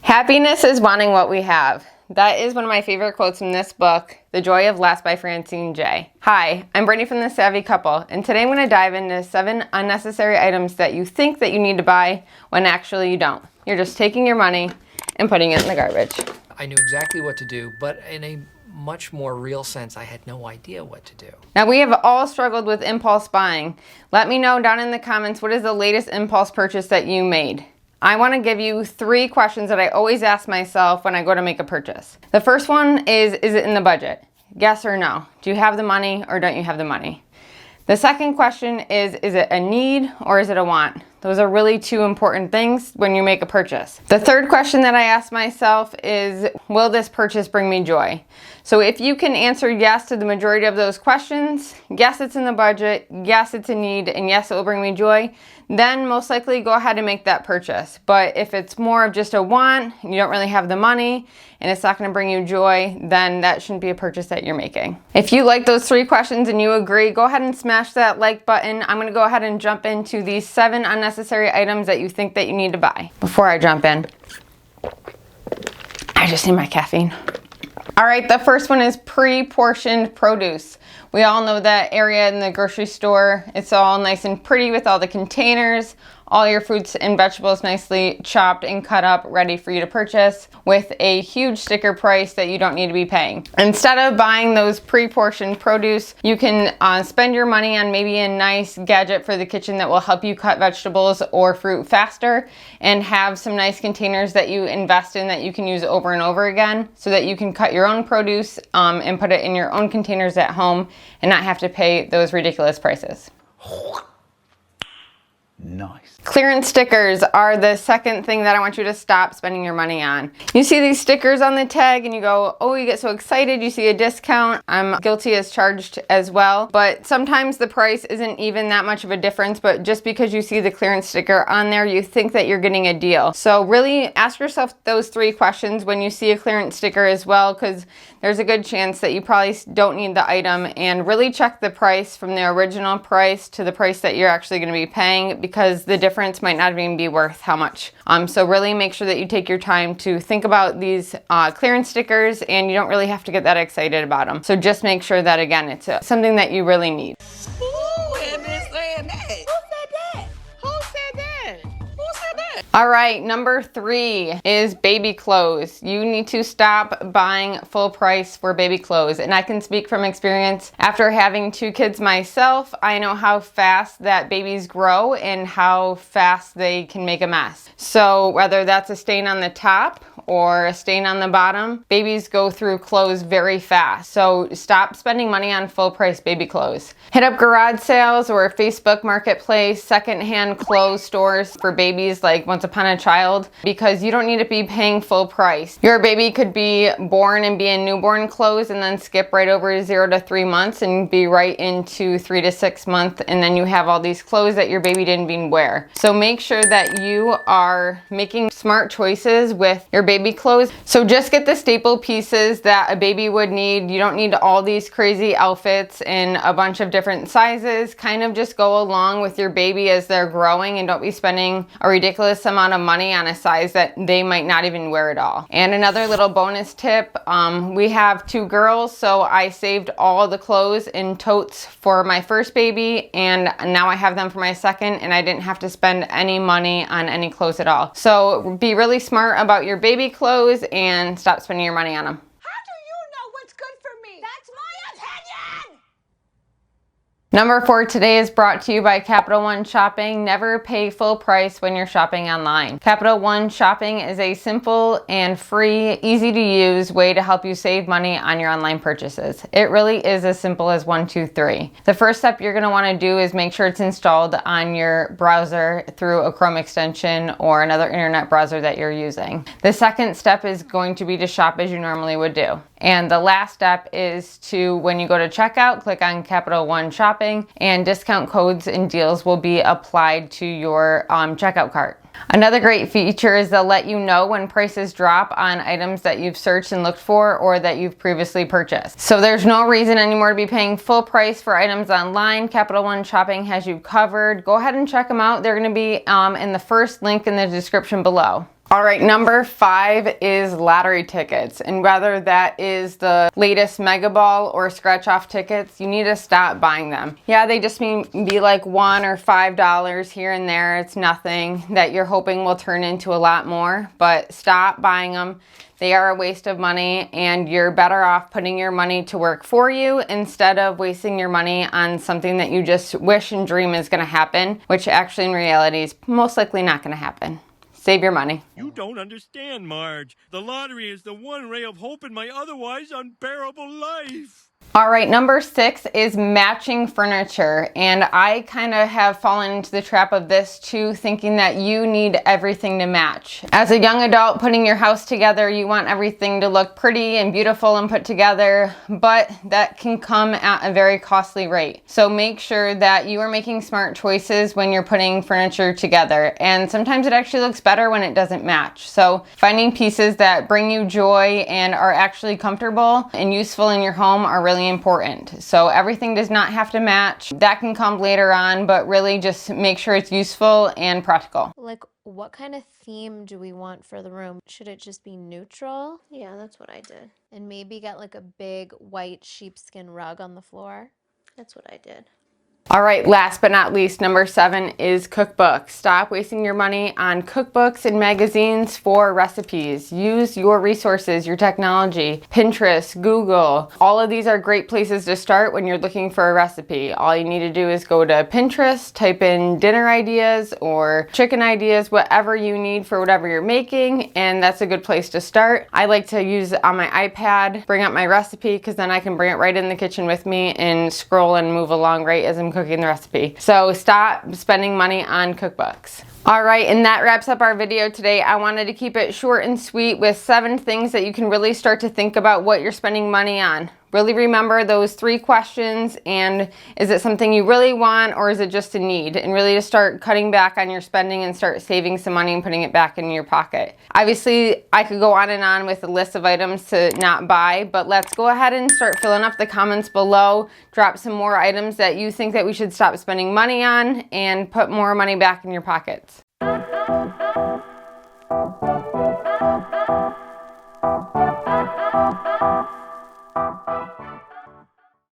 Happiness is wanting what we have. That is one of my favorite quotes from this book, The Joy of Less by Francine J. Hi, I'm Brittany from The Savvy Couple, and today I'm going to dive into 7 unnecessary items that you think that you need to buy when actually you don't. You're just taking your money and putting it in the garbage. I knew exactly what to do, but in a much more real sense, I had no idea what to do. Now, we have all struggled with impulse buying. Let me know down in the comments, what is the latest impulse purchase that you made? I want to give you 3 questions that I always ask myself when I go to make a purchase. The first one is it in the budget? Yes or no? Do you have the money or don't you have the money? The second question is it a need or is it a want? Those are really 2 important things when you make a purchase. The third question that I ask myself is, will this purchase bring me joy? So if you can answer yes to the majority of those questions, yes, it's in the budget, yes, it's a need, and yes, it will bring me joy, then most likely go ahead and make that purchase. But if it's more of just a want, you don't really have the money, and it's not going to bring you joy, then that shouldn't be a purchase that you're making. If you like those 3 questions and you agree, go ahead and smash that like button. I'm going to go ahead and jump into these 7 unnecessary items that you think that you need to buy. Before I jump in, I just need my caffeine. All right, the first one is pre-portioned produce. We all know that area in the grocery store. It's all nice and pretty with all the containers, all your fruits and vegetables nicely chopped and cut up, ready for you to purchase, with a huge sticker price that you don't need to be paying. Instead of buying those pre-portioned produce, you can spend your money on maybe a nice gadget for the kitchen that will help you cut vegetables or fruit faster, and have some nice containers that you invest in that you can use over and over again, so that you can cut your own produce and put it in your own containers at home and not have to pay those ridiculous prices. Nice. Clearance stickers are the second thing that I want you to stop spending your money on. You see these stickers on the tag and you go, oh, you get so excited, you see a discount. I'm guilty as charged as well, but sometimes the price isn't even that much of a difference, but just because you see the clearance sticker on there, you think that you're getting a deal. So really ask yourself those 3 questions when you see a clearance sticker as well, because there's a good chance that you probably don't need the item, and really check the price from the original price to the price that you're actually going to be paying, because the difference might not even be worth how much. So really make sure that you take your time to think about these clearance stickers, and you don't really have to get that excited about them. So just make sure that, again, it's something that you really need. All right, number 3 is baby clothes. You need to stop buying full price for baby clothes. And I can speak from experience. After having 2 kids myself, I know how fast that babies grow and how fast they can make a mess. So whether that's a stain on the top or a stain on the bottom, babies go through clothes very fast. So stop spending money on full price baby clothes. Hit up garage sales or Facebook Marketplace, secondhand clothes stores for babies like Once Upon a Child, because you don't need to be paying full price. Your baby could be born and be in newborn clothes and then skip right over 0 to 3 months and be right into 3 to 6 months, and then you have all these clothes that your baby didn't even wear. So make sure that you are making smart choices with your baby clothes. So just get the staple pieces that a baby would need. You don't need all these crazy outfits in a bunch of different sizes. Kind of just go along with your baby as they're growing, and don't be spending a ridiculous amount of money on a size that they might not even wear at all. And another little bonus tip, we have 2 girls, so I saved all the clothes in totes for my first baby, and now I have them for my second, and I didn't have to spend any money on any clothes at all. So be really smart about your baby clothes and stop spending your money on them. How do you know what's good for me? That's my opinion! Number 4 today is brought to you by Capital One Shopping. Never pay full price when you're shopping online. Capital One Shopping is a simple and free, easy to use way to help you save money on your online purchases. It really is as simple as 1, 2, 3. The first step you're going to want to do is make sure it's installed on your browser through a Chrome extension or another internet browser that you're using. The second step is going to be to shop as you normally would do. And the last step is to, when you go to checkout, click on Capital One Shopping, and discount codes and deals will be applied to your checkout cart. Another great feature is they'll let you know when prices drop on items that you've searched and looked for or that you've previously purchased. So there's no reason anymore to be paying full price for items online. Capital One Shopping has you covered. Go ahead and check them out. They're going to be in the first link in the description below. All right, number 5 is lottery tickets. And whether that is the latest Mega Ball or scratch off tickets, you need to stop buying them. Yeah, they just be like $1 or $5 here and there. It's nothing that you're hoping will turn into a lot more, but stop buying them. They are a waste of money, and you're better off putting your money to work for you instead of wasting your money on something that you just wish and dream is going to happen, which actually in reality is most likely not going to happen. Save your money. You don't understand, Marge. The lottery is the one ray of hope in my otherwise unbearable life. All right, number 6 is matching furniture. And I kind of have fallen into the trap of this too, thinking that you need everything to match. As a young adult putting your house together, you want everything to look pretty and beautiful and put together, but that can come at a very costly rate. So make sure that you are making smart choices when you're putting furniture together. And sometimes it actually looks better when it doesn't match. So finding pieces that bring you joy and are actually comfortable and useful in your home are really important. So everything does not have to match. That can come later on, but really just make sure it's useful and practical. Like, what kind of theme do we want for the room? Should it just be neutral? Yeah, that's what I did. And maybe get like a big white sheepskin rug on the floor? That's what I did. All right, last but not least, number 7 is cookbooks. Stop wasting your money on cookbooks and magazines for recipes. Use your resources, your technology, Pinterest, Google. All of these are great places to start when you're looking for a recipe. All you need to do is go to Pinterest, type in dinner ideas or chicken ideas, whatever you need for whatever you're making, and that's a good place to start. I like to use it on my iPad, bring up my recipe, because then I can bring it right in the kitchen with me and scroll and move along right as I'm cooking the recipe. So stop spending money on cookbooks. All right, and that wraps up our video today. I wanted to keep it short and sweet with 7 things that you can really start to think about what you're spending money on. Really remember those 3 questions, and is it something you really want or is it just a need? And really to start cutting back on your spending and start saving some money and putting it back in your pocket. Obviously, I could go on and on with a list of items to not buy, but let's go ahead and start filling up the comments below. Drop some more items that you think that we should stop spending money on and put more money back in your pockets.